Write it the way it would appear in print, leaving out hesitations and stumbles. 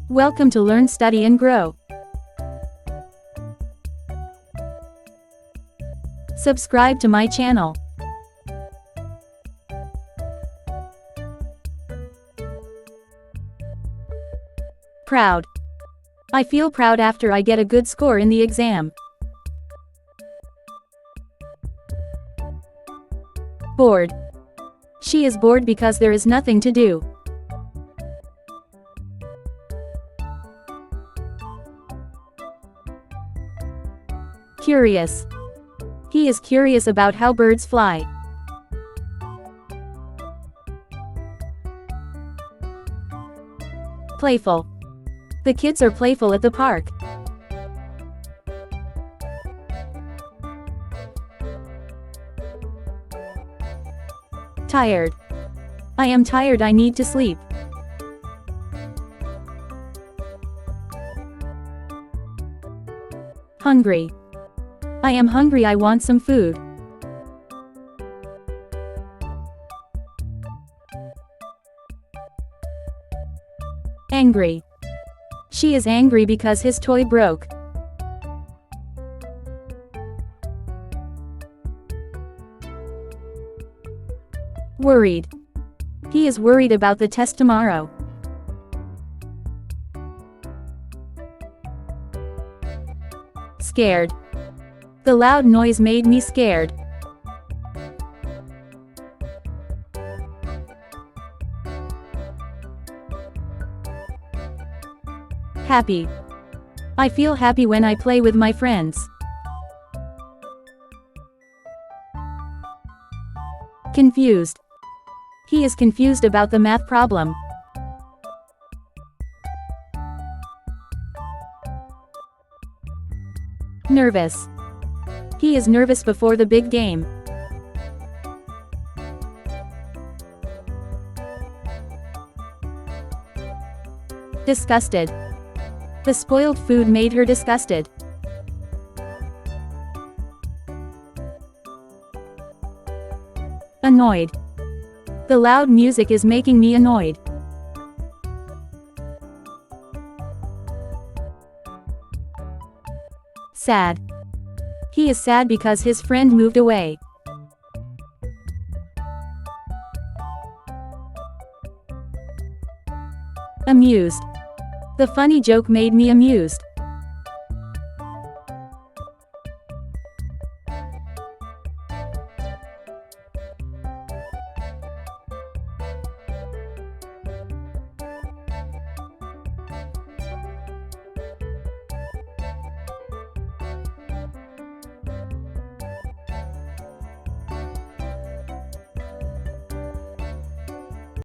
Welcome to Learn, Study and Grow. Subscribe to my channel. Proud. I feel proud after I get a good score in the exam. Bored. She is bored because there is nothing to do. Curious. He is curious about how birds fly. Playful. The kids are playful at the park. Tired. I am tired, I need to sleep. Hungry. I am hungry, I want some food. Angry. She is angry because his toy broke. Worried. He is worried about the test tomorrow. Scared. The loud noise made me scared. Happy. I feel happy when I play with my friends. Confused. He is confused about the math problem. Nervous. He is nervous before the big game. Disgusted. The spoiled food made her disgusted. Annoyed. The loud music is making me annoyed. Sad. He is sad because his friend moved away. Amused. The funny joke made me amused.